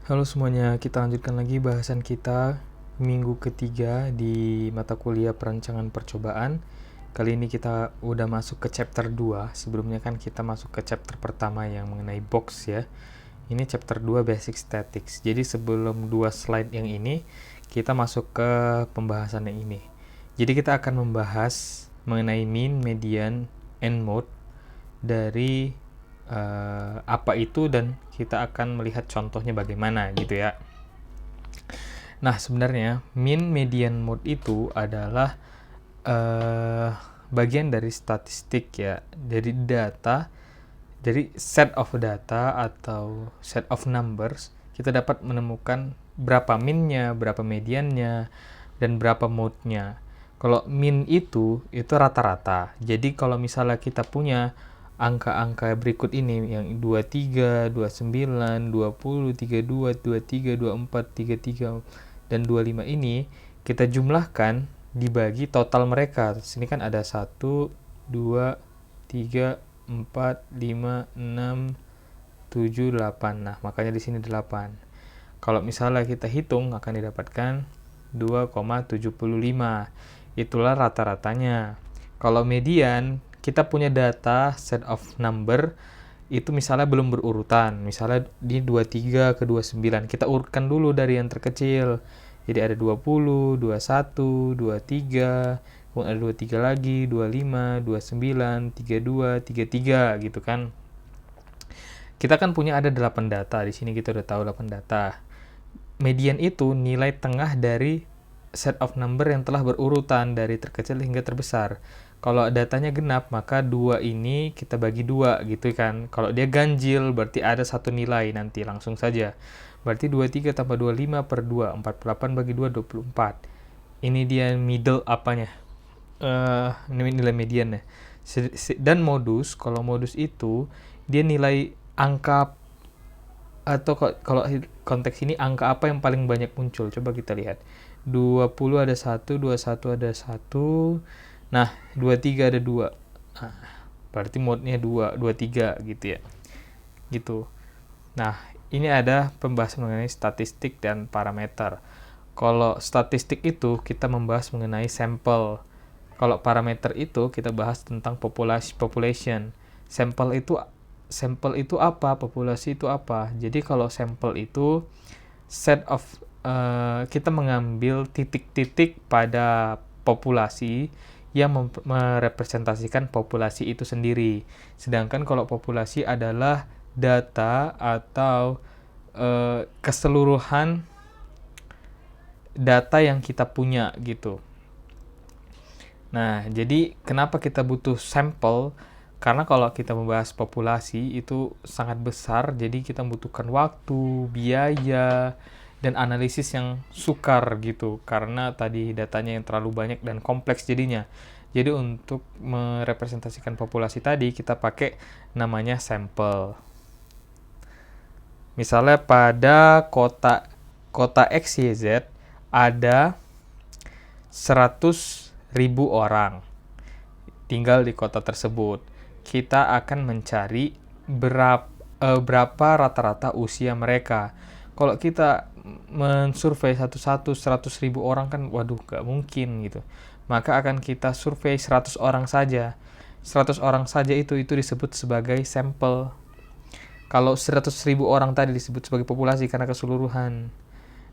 Halo semuanya, kita lanjutkan lagi bahasan kita minggu ketiga di mata kuliah perancangan percobaan. Kali ini kita udah masuk ke chapter 2. Sebelumnya kan kita masuk ke chapter pertama yang mengenai box ya. Ini chapter 2 basic statics. Jadi sebelum dua slide yang ini, kita masuk ke pembahasan yang ini. Jadi kita akan membahas mengenai mean, median, and mode dari apa itu, dan kita akan melihat contohnya bagaimana gitu ya. Nah, sebenarnya mean, median, mode itu adalah bagian dari statistik ya, dari data, dari set of data atau set of numbers. Kita dapat menemukan berapa mean-nya, berapa mediannya, dan berapa mode-nya. Kalau mean itu rata-rata. Jadi kalau misalnya kita punya angka-angka berikut ini yang 23, 29, 20, 32, 23, 24, 33 dan 25 ini kita jumlahkan dibagi total mereka. Sini kan ada 1 2 3 4 5 6 7 8. Nah, makanya di sini 8. Kalau misalnya kita hitung akan didapatkan 2,75. Itulah rata-ratanya. Kalau median, kita punya data set of number itu misalnya belum berurutan. Misalnya di 23 ke 29. Kita urutkan dulu dari yang terkecil. Jadi ada 20, 21, 23, kemudian ada 23 lagi, 25, 29, 32, 33 gitu kan. Kita kan punya ada 8 data. Di sini kita udah tahu 8 data. Median itu nilai tengah dari set of number yang telah berurutan dari terkecil hingga terbesar. Kalau datanya genap, maka 2 ini kita bagi 2 gitu kan. Kalau dia ganjil, berarti ada satu nilai nanti langsung saja. Berarti 23 tambah 25 per 2, 48 bagi 2, 24. Ini dia middle apanya? Ini nilai mediannya. Dan modus, kalau modus itu, dia nilai angka, atau kalau konteks ini angka apa yang paling banyak muncul. Coba kita lihat. 20 ada 1, 21 ada 1. Nah, 23 ada 2. Nah, berarti mode-nya 2, 23 gitu ya. Gitu. Nah, ini ada pembahasan mengenai statistik dan parameter. Kalau statistik itu kita membahas mengenai sampel. Kalau parameter itu kita bahas tentang population. Sampel itu apa? Populasi itu apa? Jadi kalau sampel itu set of kita mengambil titik-titik pada populasi yang merepresentasikan populasi itu sendiri. Sedangkan kalau populasi adalah data atau keseluruhan data yang kita punya gitu. Nah, jadi kenapa kita butuh sampel? Karena kalau kita membahas populasi itu sangat besar, jadi kita membutuhkan waktu, biaya, dan analisis yang sukar gitu. Karena tadi datanya yang terlalu banyak dan kompleks jadinya. Jadi untuk merepresentasikan populasi tadi, kita pakai namanya sampel. Misalnya pada kota XYZ ada 100.000 orang tinggal di kota tersebut. Kita akan mencari berapa rata-rata usia mereka. Kalau kita mensurvei satu-satu 100.000 orang kan, waduh, gak mungkin gitu. Maka akan kita survei 100 orang saja. 100 orang saja itu disebut sebagai sampel. Kalau 100.000 orang tadi disebut sebagai populasi karena keseluruhan.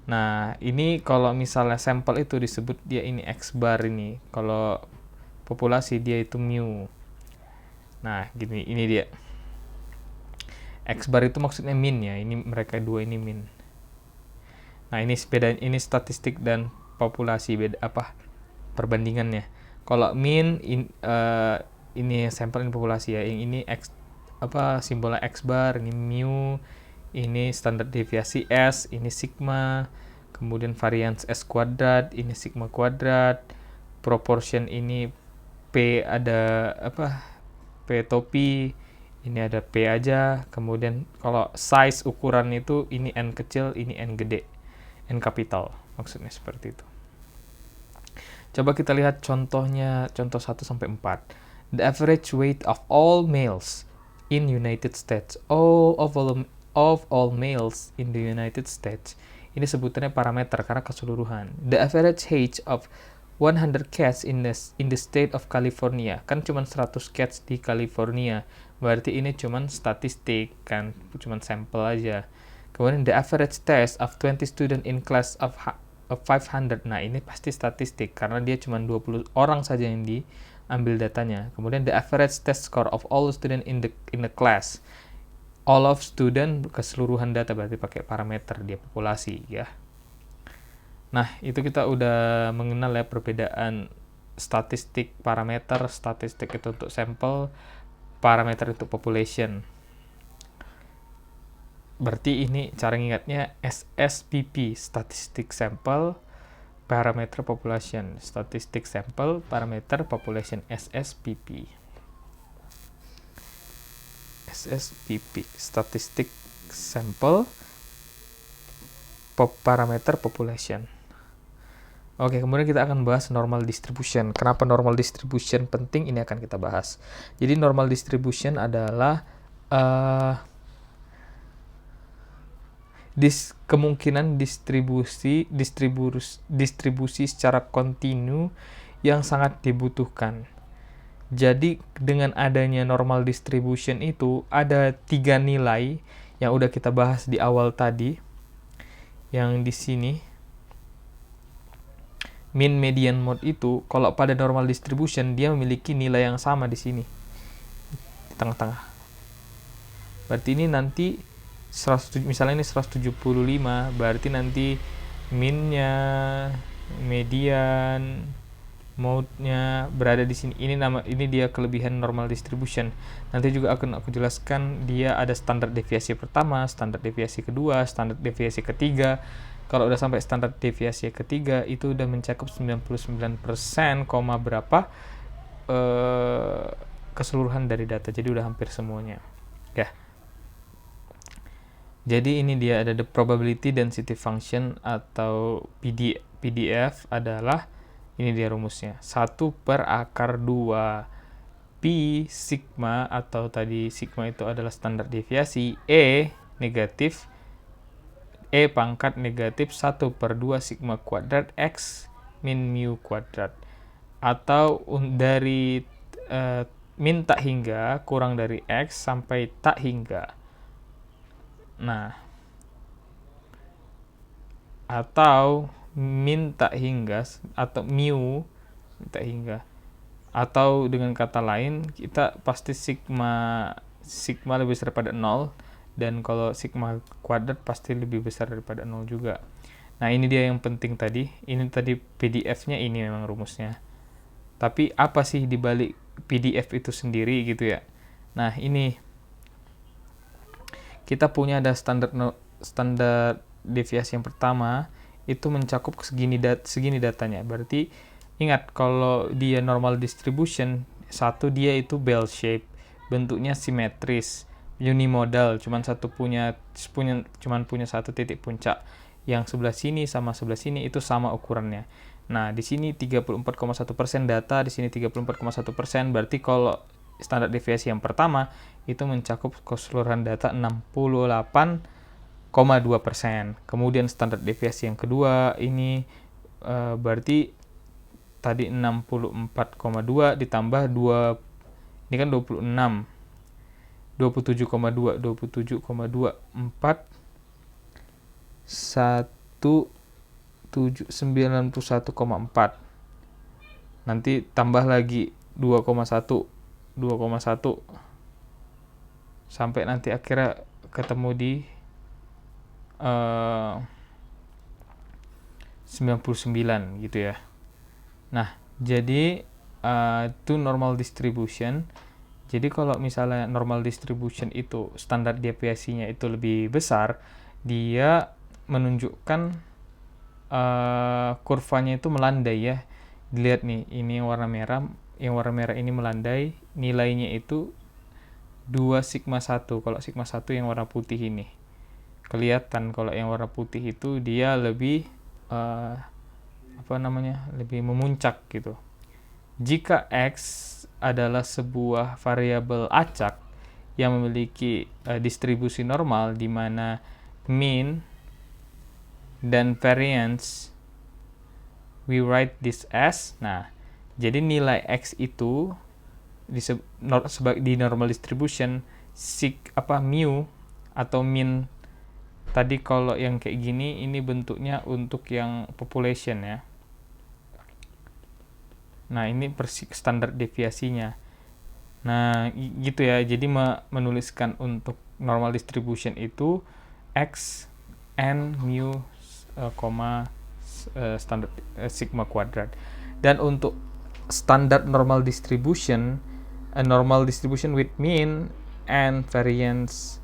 Nah, ini kalau misalnya sampel itu disebut dia ini X bar ini. Kalau populasi dia itu mu. Nah, gini, ini dia. X bar itu maksudnya min ya. Ini mereka dua ini min. Nah, ini beda, ini statistik dan populasi beda apa perbandingannya. Kalau min ini sampel, ini populasi ya. Yang ini X apa simbolnya X bar, ini mu, ini standar deviasi S, ini sigma, kemudian variance S kuadrat, ini sigma kuadrat, proportion ini P ada apa P topi, ini ada P aja, kemudian kalau size ukuran itu ini N kecil, ini N gede, N kapital, maksudnya seperti itu. Coba kita lihat contohnya, contoh 1 sampai 4. The average weight of all males in United States, all of all males in the United States. Ini sebutannya parameter karena keseluruhan. The average age of 100 cats in the state of California. Kan cuma 100 cats di California. Berarti ini cuma statistik kan, cuma sampel aja. Kemudian the average test of 20 student in class of 500. Nah, ini pasti statistik karena dia cuma 20 orang saja yang diambil datanya. Kemudian the average test score of all student in the class. All of student, keseluruhan data, berarti pakai parameter dia populasi ya. Nah, itu kita udah mengenal ya perbedaan statistik parameter. Statistik itu untuk sampel, parameter itu population. Berarti ini cara ingatnya SSPP, statistic sample parameter population. Statistic sample parameter population, SSPP. SSPP, statistic sample parameter population. Oke, kemudian kita akan bahas normal distribution. Kenapa normal distribution penting? Ini akan kita bahas. Jadi normal distribution adalah kemungkinan distribusi secara kontinu yang sangat dibutuhkan. Jadi dengan adanya normal distribution itu ada 3 nilai yang udah kita bahas di awal tadi. Yang di sini mean, median, mode itu kalau pada normal distribution dia memiliki nilai yang sama di sini di tengah-tengah. Berarti ini nanti misalnya ini 175, berarti nanti mean-nya, median, mode-nya berada di sini. Ini dia kelebihan normal distribution. Nanti juga akan aku jelaskan dia ada standar deviasi pertama, standar deviasi kedua, standar deviasi ketiga. Kalau udah sampai standar deviasi ketiga itu udah mencakup 99%, berapa keseluruhan dari data. Jadi udah hampir semuanya. Ya. Jadi ini dia ada the probability density function atau PDF adalah ini dia rumusnya. 1/2 Pi sigma atau tadi sigma itu adalah standar deviasi negatif E pangkat negatif 1/2 sigma kuadrat X min mu kuadrat. Atau dari min tak hingga kurang dari X sampai tak hingga. Nah, atau min tak hingga atau mu tak hingga, atau dengan kata lain kita pasti sigma lebih besar daripada 0, dan kalau sigma kuadrat pasti lebih besar daripada 0 juga. Nah, ini dia yang penting tadi. Ini tadi PDF-nya, ini memang rumusnya. Tapi apa sih dibalik PDF itu sendiri gitu ya? Nah, ini kita punya ada standar deviasi yang pertama itu mencakup segini datanya. Berarti ingat kalau dia normal distribution, satu dia itu bell shape, bentuknya simetris, unimodal, cuman punya satu titik puncak. Yang sebelah sini sama sebelah sini itu sama ukurannya. Nah, di sini 34,1% data, di sini 34,1%, berarti kalau standar deviasi yang pertama itu mencakup keseluruhan data 68,2%. Kemudian standar deviasi yang kedua ini berarti tadi 64,2 ditambah 2, ini kan 26, 27,2, 27,24 91,4. Nanti tambah lagi 2,1 sampai nanti akhirnya ketemu di 99 gitu ya. Nah, jadi itu normal distribution. Jadi kalau misalnya normal distribution itu standar deviasinya itu lebih besar, dia menunjukkan kurvanya itu melandai ya. Dilihat nih, ini yang warna merah ini melandai, nilainya itu 2 sigma 1. Kalau sigma 1 yang warna putih ini. Kelihatan kalau yang warna putih itu dia lebih lebih memuncak gitu. Jika X adalah sebuah variabel acak yang memiliki distribusi normal di mana mean dan variance we write this as. Nah, jadi nilai X itu di normal distribution mu atau mean tadi kalau yang kayak gini ini bentuknya untuk yang population ya. Nah, ini standar deviasinya. Nah, gitu ya. Jadi menuliskan untuk normal distribution itu X n mu standar sigma kuadrat. Dan untuk standard normal distribution with mean and variance,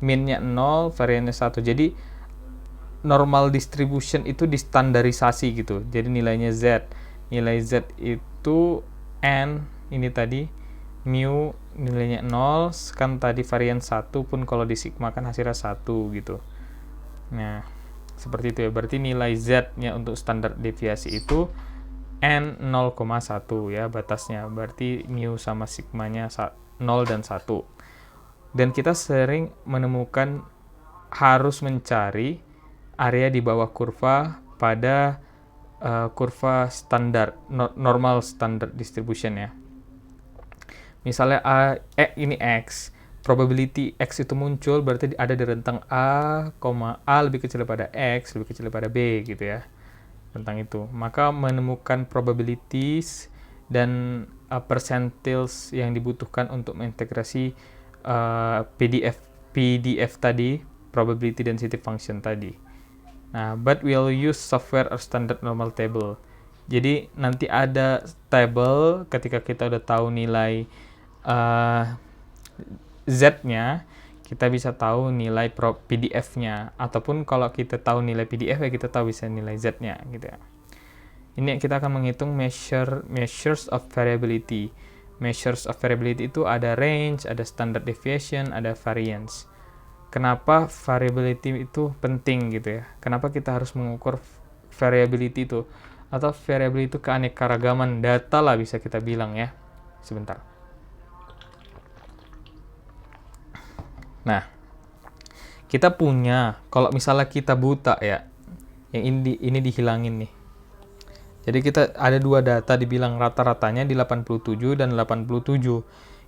mean-nya 0, variance-nya 1. Jadi normal distribution itu distandarisasi gitu. Jadi nilainya Z. Nilai Z itu N, ini tadi, mu nilainya 0, kan tadi varian 1 pun kalau di sigma kan hasilnya 1 gitu. Nah, seperti itu ya. Berarti nilai Z-nya untuk standar deviasi itu N 0,1 ya batasnya. Berarti mu sama sigmanya 0 dan 1. Dan kita sering menemukan harus mencari area di bawah kurva pada kurva standar, normal standard distribution ya. Misalnya ini X, probability X itu muncul berarti ada di rentang A, A lebih kecil daripada X, lebih kecil daripada B gitu ya. Tentang itu. Maka menemukan probabilities dan percentiles yang dibutuhkan untuk mengintegrasi PDF tadi, probability density function tadi. Nah, but we'll use software or standard normal table. Jadi nanti ada table ketika kita udah tahu nilai Z-nya, kita bisa tahu nilai PDF-nya. Ataupun kalau kita tahu nilai PDF ya kita tahu bisa nilai Z-nya gitu ya. Ini kita akan menghitung measures of variability. Measures of variability itu ada range, ada standard deviation, ada variance. Kenapa variability itu penting gitu ya? Kenapa kita harus mengukur variability itu? Atau variability itu keanekaragaman data lah bisa kita bilang ya. Sebentar. Nah, kita punya, kalau misalnya kita buta ya, yang ini dihilangin nih. Jadi kita ada dua data dibilang rata-ratanya di 87 dan 87.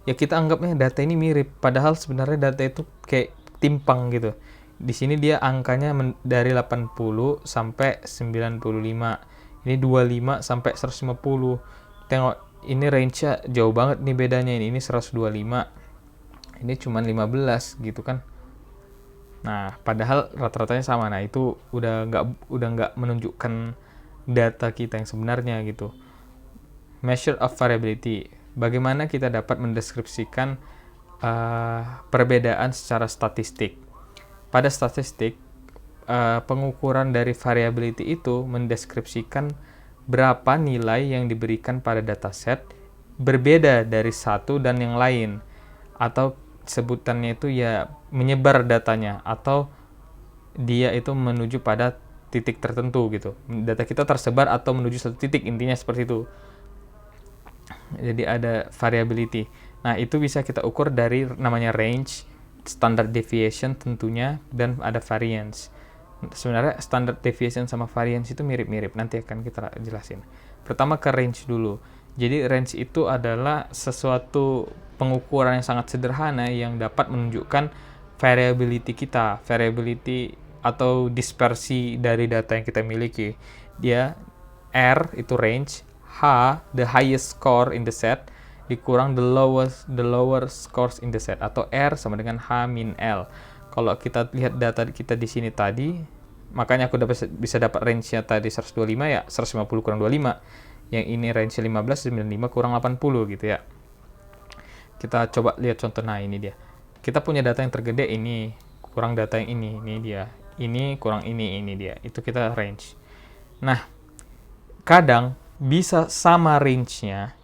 Ya kita anggapnya data ini mirip, padahal sebenarnya data itu kayak timpang gitu. Di sini dia angkanya dari 80 sampai 95. Ini 25 sampai 150. Tengok, ini range-nya jauh banget nih bedanya. Ini 125. Ini cuma 15 gitu kan. Nah, padahal rata-ratanya sama. Nah, itu udah nggak menunjukkan data kita yang sebenarnya gitu. Measure of variability. Bagaimana kita dapat mendeskripsikan perbedaan secara statistik. Pada statistik, pengukuran dari variability itu mendeskripsikan berapa nilai yang diberikan pada dataset berbeda dari satu dan yang lain, atau sebutannya itu ya menyebar datanya, atau dia itu menuju pada titik tertentu gitu. Data kita tersebar atau menuju satu titik, intinya seperti itu. Jadi ada variability. Nah, itu bisa kita ukur dari namanya range, standard deviation tentunya, dan ada variance. Sebenarnya standard deviation sama variance itu mirip-mirip, nanti akan kita jelasin. Pertama ke range dulu. Jadi range itu adalah sesuatu pengukuran yang sangat sederhana yang dapat menunjukkan variability kita, variability atau dispersi dari data yang kita miliki. Dia R itu range, H the highest score in the set dikurang the lower scores in the set, atau R sama dengan H min L. Kalau kita lihat data kita di sini tadi, makanya aku bisa dapat range-nya tadi 125 ya, 150 kurang 25. Yang ini range 15, 95 kurang 80 gitu ya. Kita coba lihat contoh. Nah, ini dia. Kita punya data yang tergede ini, kurang data yang ini dia. Ini kurang ini dia. Itu kita range. Nah, kadang bisa sama range-nya,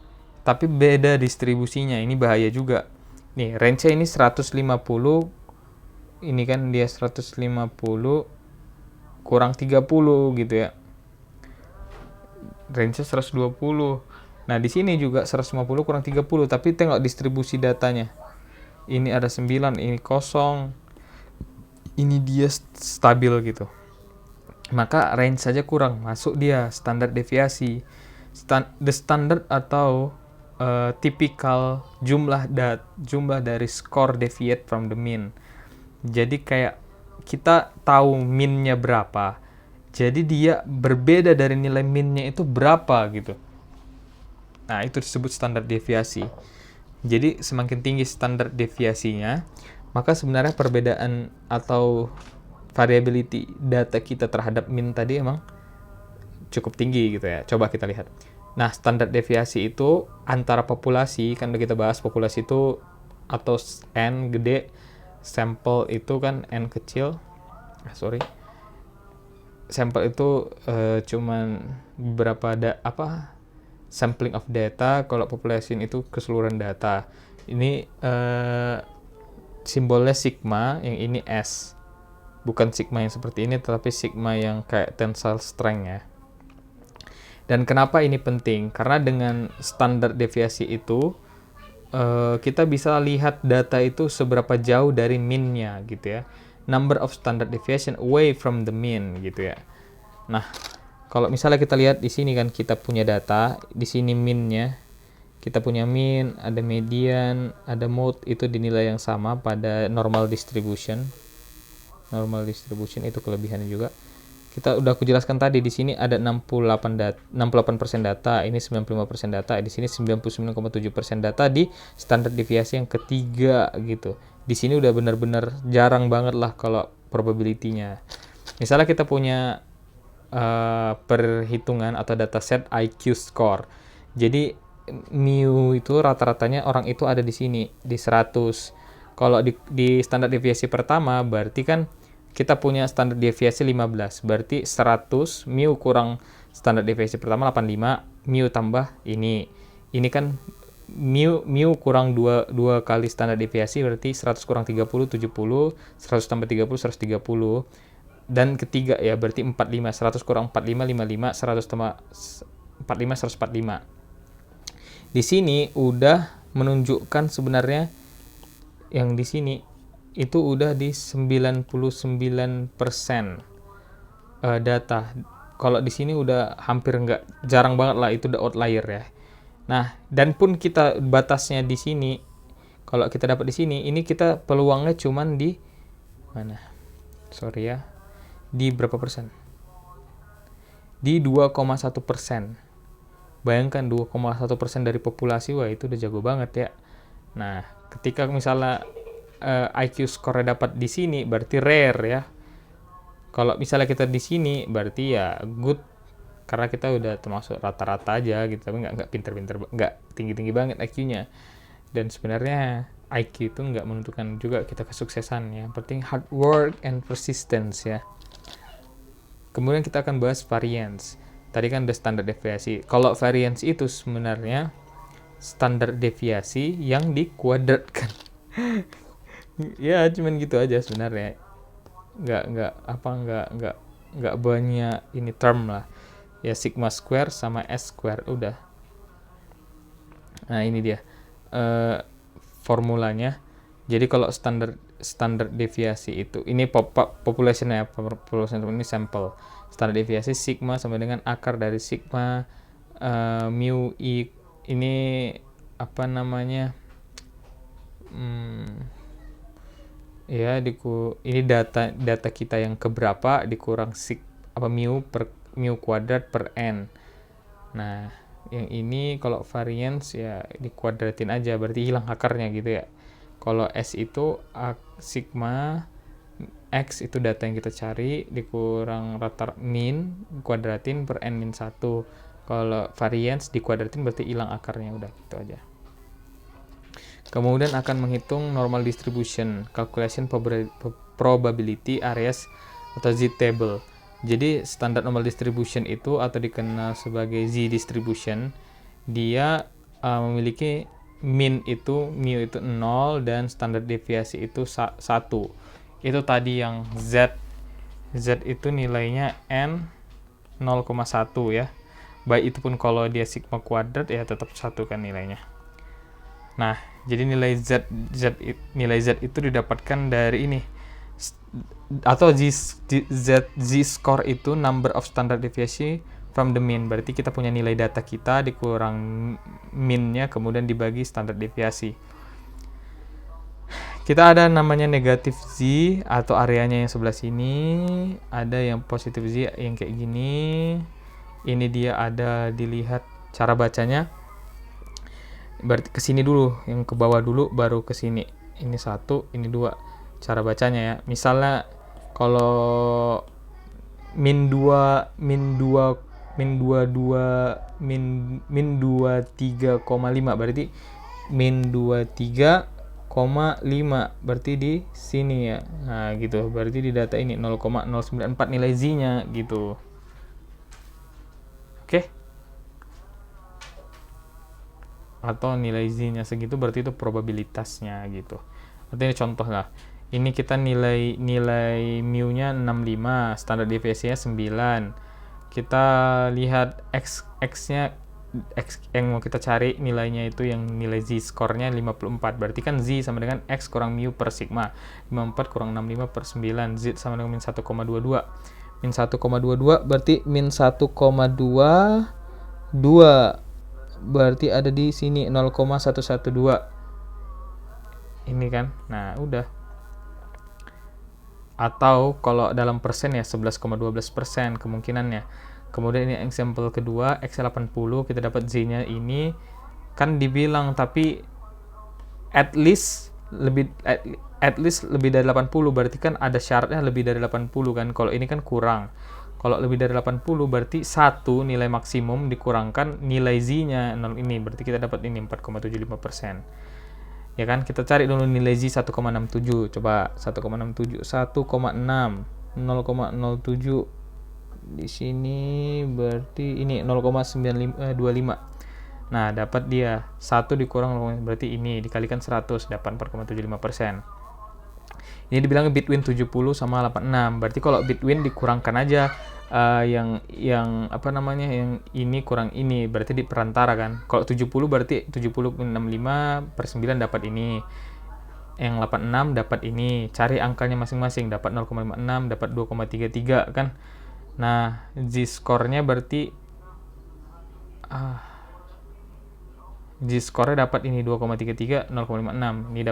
tapi beda distribusinya. Ini bahaya juga. Nih, range-nya ini 150, ini kan dia 150 kurang 30 gitu ya. Range-nya 120. Nah, di sini juga 150 kurang 30, tapi tengok distribusi datanya. ini ada 9, ini kosong, ini dia stabil gitu. Maka range saja kurang masuk dia standar deviasi. The standard atau typical jumlah dari score deviate from the mean. Jadi kayak kita tahu min-nya berapa. Jadi dia berbeda dari nilai min-nya itu berapa gitu. Nah, itu disebut standar deviasi. Jadi semakin tinggi standar deviasinya, maka sebenarnya perbedaan atau variability data kita terhadap min tadi emang cukup tinggi gitu ya. Coba kita lihat. Nah, standar deviasi itu antara populasi, kan udah kita bahas populasi itu atau N gede, sampel itu kan N kecil. Sampel itu cuman beberapa sampling of data. Kalau population itu keseluruhan data. Ini simbolnya sigma, yang ini S. Bukan sigma yang seperti ini, tetapi sigma yang kayak tensile strength ya. Dan kenapa ini penting? Karena dengan standar deviasi itu kita bisa lihat data itu seberapa jauh dari min-nya gitu ya. Number of standard deviation away from the mean gitu ya. Nah, kalau misalnya kita lihat di sini kan kita punya data, di sini min-nya. Kita punya min, ada median, ada mode, itu dinilai yang sama pada normal distribution. Normal distribution itu kelebihannya juga. Kita udah aku jelaskan tadi, di sini ada 68% data, ini 95% data, di sini 99,7% data di standar deviasi yang ketiga gitu. Di sini udah benar-benar jarang banget lah kalau probability-nya. Misalnya kita punya perhitungan atau dataset IQ score. Jadi mu itu rata-ratanya orang itu ada di sini di 100. Kalau di standar deviasi pertama berarti kan kita punya standar deviasi 15. Berarti 100 mu kurang standar deviasi pertama 85, mu tambah ini. Ini kan mu kurang 2 kali standar deviasi berarti 100 kurang 30 70, 100 tambah 30 130. Dan ketiga ya berarti 45, 100 kurang 45 55, 100 tambah 45 145. Di sini udah menunjukkan sebenarnya yang di sini itu udah di 99% data. Kalau di sini udah hampir jarang banget lah, itu udah outlier ya. Nah, dan pun kita batasnya di sini, kalau kita dapat di sini, ini kita peluangnya cuman di mana? Sorry ya. Di berapa persen? Di 2,1%. Bayangkan 2,1% dari populasi, wah itu udah jago banget ya. Nah, ketika misalnya IQ score dapat di sini, berarti rare ya. Kalau misalnya kita di sini, berarti ya good, karena kita udah termasuk rata-rata aja gitu, tapi nggak pinter-pinter, nggak tinggi-tinggi banget IQ-nya. Dan sebenarnya IQ itu nggak menentukan juga kita kesuksesan ya. Yang penting hard work and persistence ya. Kemudian kita akan bahas variance. Tadi kan ada standar deviasi. Kalau variance itu sebenarnya standar deviasi yang dikuadratkan. Ya, cuman gitu aja sebenarnya. Nggak banyak ini term lah. Ya sigma square sama S square udah. Nah, ini dia formulanya. Jadi kalau standar deviasi itu, ini population-nya, population ini sampel. Standar deviasi sigma sama dengan akar dari sigma mu i, ini apa namanya? Ini data kita yang keberapa dikurang mu kuadrat per n. Nah, yang ini kalau variance ya dikuadratin aja, berarti hilang akarnya gitu ya. Kalau S itu sigma X itu data yang kita cari dikurang rata min kuadratin per n min 1. Kalau variance dikuadratin berarti hilang akarnya, udah gitu aja. Kemudian akan menghitung normal distribution, calculation probability areas atau z-table. Jadi standar normal distribution itu atau dikenal sebagai z-distribution, dia memiliki min itu, mu itu 0 dan standar deviasi itu 1. Itu tadi yang Z itu nilainya N 0,1 ya. Baik itu pun kalau dia sigma kuadrat ya tetap 1 kan nilainya. Nah, jadi nilai Z itu didapatkan dari ini. Atau Z score itu number of standard deviation from the mean. Berarti kita punya nilai data kita dikurang mean-nya, kemudian dibagi standar deviasi. Kita ada namanya negatif Z atau areanya yang sebelah sini, ada yang positif Z yang kayak gini. Ini dia ada dilihat cara bacanya. Berarti ke sini dulu, yang ke bawah dulu baru ke sini. Ini 1, ini 2. Cara bacanya ya. Misalnya kalau min 2 min 2 min 22 min 23,5 berarti min 23,5 berarti di sini ya. Nah, gitu. Berarti di data ini 0,094 nilai Z-nya gitu. Oke. Atau nilai Z-nya segitu berarti itu probabilitasnya gitu. Artinya contoh lah. Ini kita nilai mu-nya 65, standar deviasinya 9. Kita lihat x-nya yang mau kita cari nilainya itu yang nilai Z skornya 54. Berarti kan Z sama dengan x kurang mu per sigma. 54 kurang 65 per 9. Z sama dengan min 1,22. Min 1,22 berarti min 1,22 berarti ada di sini 0,112. Ini kan. Nah, udah. Atau kalau dalam persen ya 11,12% kemungkinannya. Kemudian ini example kedua, X80 kita dapat Z-nya ini kan dibilang tapi at least lebih dari 80, berarti kan ada syaratnya lebih dari 80 kan. Kalau ini kan kurang. Kalau lebih dari 80 berarti 1 nilai maksimum dikurangkan nilai Z-nya 0 ini, berarti kita dapat ini 4,75%. Ya kan, kita cari dulu nilai Z 1,67. Coba 1,67, 1,6, 0,07 di sini berarti ini 0,925. Nah, dapat dia 1 dikurang 0, berarti ini dikalikan 100 dapat 4,75%. Ini dibilang between 70 sama 86. Berarti kalau between dikurangkan aja yang apa namanya, yang ini kurang ini, berarti di perantara kan. Kalau 70 berarti 70,65 per 9 dapat ini. Yang 86 dapat ini. Cari angkanya masing-masing, dapat 0,56, dapat 2,33 kan. Nah, Z-score-nya berarti Z-score-nya dapat ini 2,33, 0,56. Ini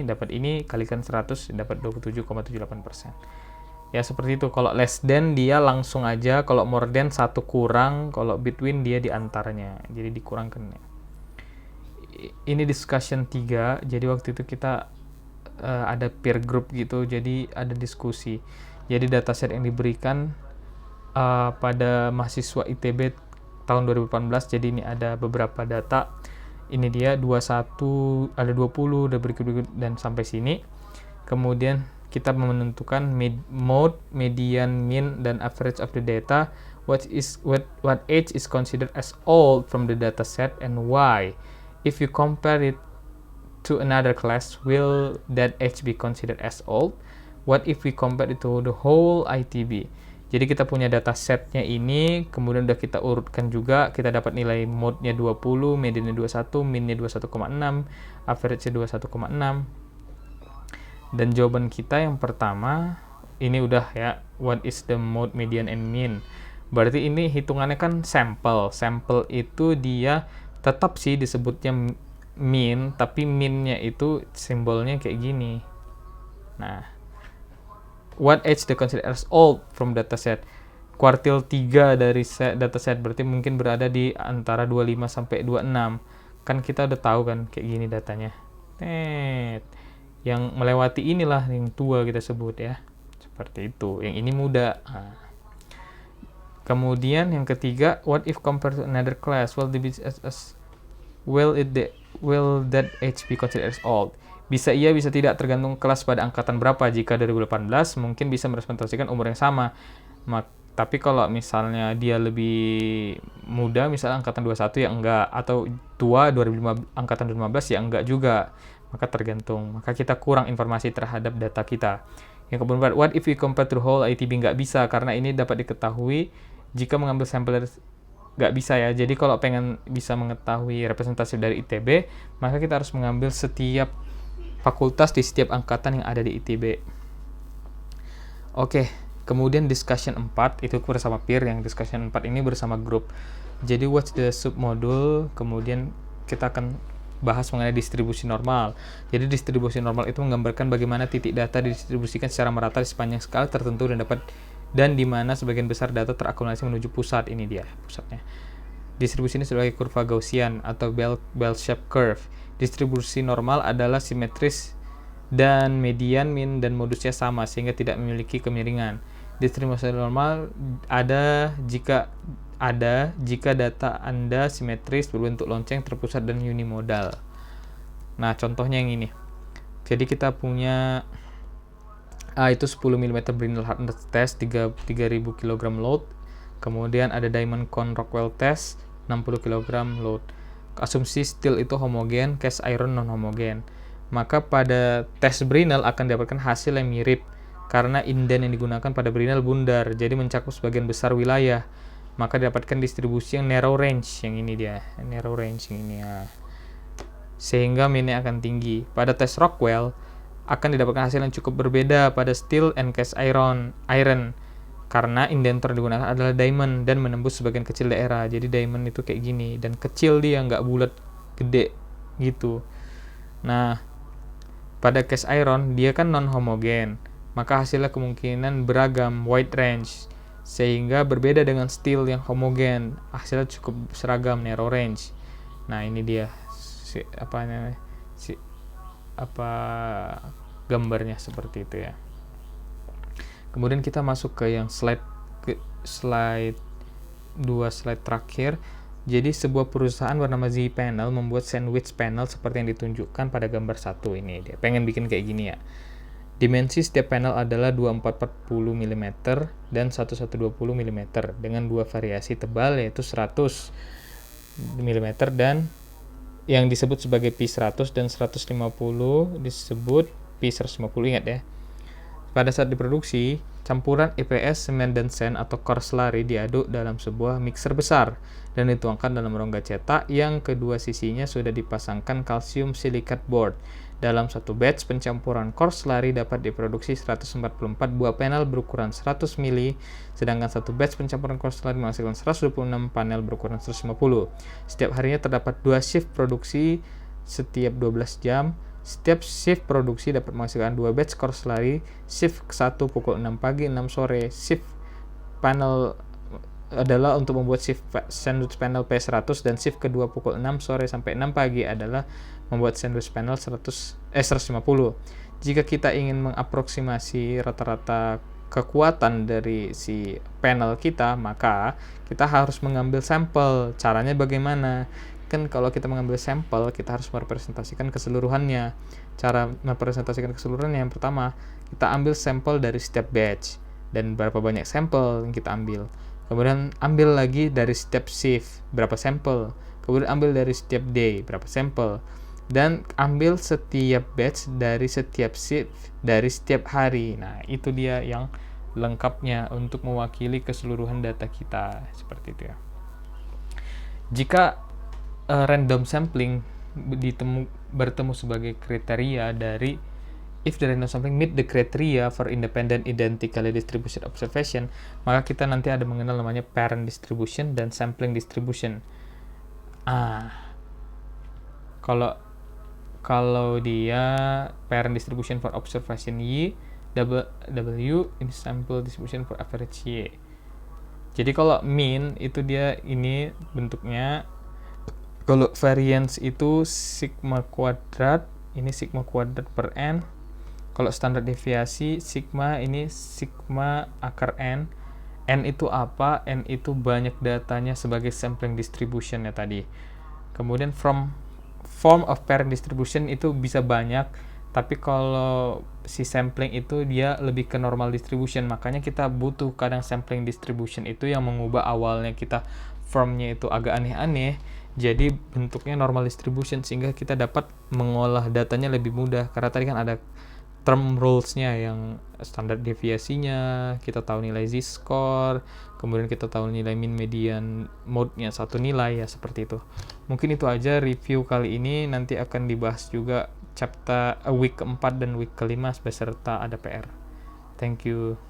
dapat ini, kalikan 100 dapat 27,78%. Ya seperti itu. Kalau less than dia langsung aja, kalau more than 1 kurang, kalau between dia di antaranya. Jadi dikurangkan. Ini discussion 3. Jadi waktu itu kita ada peer group gitu, jadi ada diskusi. Jadi dataset yang diberikan pada mahasiswa ITB tahun 2018. Jadi ini ada beberapa data. Ini dia 21, ada 20, ada berikut dan sampai sini. Kemudian kita menentukan mode, median, mean, dan average of the data. What age is considered as old from the dataset and why? If you compare it to another class, will that age be considered as old? What if we compare it to the whole ITB? Jadi kita punya datasetnya ini, kemudian udah kita urutkan juga, kita dapat nilai mode-nya 20, median-nya 21, mean-nya 21,6, average-nya 21,6. Dan jawaban kita yang pertama, ini udah ya, what is the mode, median, and mean. Berarti ini hitungannya kan sampel. Sampel itu dia tetap sih disebutnya mean, tapi mean-nya itu simbolnya kayak gini. Nah, what age they consider as old from dataset. Kuartil 3 dari dataset berarti mungkin berada di antara 25 sampai 26. Kan kita udah tahu kan kayak gini datanya. Yang melewati inilah yang tua kita sebut ya. Seperti itu. Yang ini muda. Nah. Kemudian yang ketiga, what if compared to another class? Will that age be considered as old? Bisa iya, bisa tidak, tergantung kelas pada angkatan berapa. Jika 2018 mungkin bisa merepresentasikan umur yang sama. Tapi kalau misalnya dia lebih muda, misalnya angkatan 21 ya enggak, atau tua 2015, angkatan 2015 ya enggak juga. Maka tergantung. Maka kita kurang informasi terhadap data kita. Yang kemudian, what if we compare to whole ITB? Nggak bisa, karena ini dapat diketahui jika mengambil sampel nggak bisa ya. Jadi kalau pengen bisa mengetahui representatif dari ITB, maka kita harus mengambil setiap fakultas di setiap angkatan yang ada di ITB. Oke, kemudian discussion 4 itu bersama peer, yang discussion 4 ini bersama grup. Jadi what's the submodule, kemudian kita akan bahas mengenai distribusi normal. Jadi distribusi normal itu menggambarkan bagaimana titik data didistribusikan secara merata di sepanjang skala tertentu dan di mana sebagian besar data terakumulasi menuju pusat. Ini dia pusatnya. Distribusi ini sebagai kurva Gaussian atau bell-shaped curve. Distribusi normal adalah simetris dan median, min, dan modusnya sama sehingga tidak memiliki kemiringan. Distribusi normal ada jika data Anda simetris, berbentuk lonceng, terpusat, dan unimodal. Nah, contohnya yang ini. Jadi kita punya itu 10 mm Brinell hardness test 3000 kg load. Kemudian ada diamond cone Rockwell test 60 kg load. Asumsi steel itu homogen, cast iron non homogen. Maka pada tes Brinell akan didapatkan hasil yang mirip karena inden yang digunakan pada Brinell bundar, jadi mencakup sebagian besar wilayah. Maka didapatkan distribusi yang narrow range, yang ini dia, narrow range yang ini ya. Sehingga minnya akan tinggi. Pada tes Rockwell akan didapatkan hasil yang cukup berbeda pada steel and cast iron karena indentor yang digunakan adalah diamond dan menembus sebagian kecil daerah. Jadi diamond itu kayak gini dan kecil, dia nggak bulat gede gitu. Nah, pada cast iron dia kan non homogen, maka hasilnya kemungkinan beragam, wide range, sehingga berbeda dengan steel yang homogen, hasilnya cukup seragam, narrow range. Nah, ini dia gambarnya seperti itu ya. Kemudian kita masuk ke yang slide 2 slide terakhir. Jadi sebuah perusahaan bernama Z-Panel membuat sandwich panel seperti yang ditunjukkan pada gambar 1 ini. Dia pengen bikin kayak gini ya. Dimensi setiap panel adalah 2440 mm dan 1120 mm dengan dua variasi tebal yaitu 100 mm dan yang disebut sebagai P100 dan 150 disebut P150, ingat ya. Pada saat diproduksi, campuran EPS, semen, dan sen atau coarse slurry diaduk dalam sebuah mixer besar dan dituangkan dalam rongga cetak yang kedua sisinya sudah dipasangkan kalsium silikat board. Dalam satu batch pencampuran coarse slurry dapat diproduksi 144 buah panel berukuran 100 mili, sedangkan satu batch pencampuran coarse slurry menghasilkan 126 panel berukuran 150. Setiap harinya terdapat 2 shift produksi setiap 12 jam. Setiap shift produksi dapat menghasilkan 2 batch coarse slurry. Shift 1 pukul 6 pagi 6 sore. Shift panel adalah untuk membuat shift sandwich panel P100 dan shift kedua pukul 6 sore sampai 6 pagi adalah membuat sandwich panel 150. Jika kita ingin mengaproksimasi rata-rata kekuatan dari si panel kita, maka kita harus mengambil sampel. Caranya bagaimana? Kan kalau kita mengambil sampel, kita harus merepresentasikan keseluruhannya. Cara merepresentasikan keseluruhannya, yang pertama, kita ambil sampel dari setiap batch dan berapa banyak sampel yang kita ambil. Kemudian ambil lagi dari setiap shift, berapa sampel. Kemudian ambil dari setiap day, berapa sampel. Dan ambil setiap batch dari setiap shift, dari setiap hari. Nah, itu dia yang lengkapnya untuk mewakili keseluruhan data kita. Seperti itu ya. Jika random sampling bertemu sebagai kriteria dari if the random sampling meet the criteria for independent identically distributed observation, maka kita nanti ada mengenal namanya parent distribution dan sampling distribution. Kalau dia parent distribution for observation Y, W in sample distribution for average Y. Jadi kalau mean itu dia ini bentuknya. Kalau variance itu sigma kuadrat, ini sigma kuadrat per n. Kalau standar deviasi sigma, ini sigma akar n. N itu apa? N itu banyak datanya sebagai sampling distribution ya tadi. Kemudian form of parent distribution itu bisa banyak, tapi kalau si sampling itu dia lebih ke normal distribution. Makanya kita butuh kadang sampling distribution itu yang mengubah awalnya kita formnya itu agak aneh-aneh jadi bentuknya normal distribution, sehingga kita dapat mengolah datanya lebih mudah. Karena tadi kan ada term rules-nya, yang standar deviasinya, kita tahu nilai z-score, kemudian kita tahu nilai min, median, mode-nya satu nilai, ya seperti itu. Mungkin itu aja review kali ini, nanti akan dibahas juga chapter week keempat dan week kelima beserta ada PR. Thank you.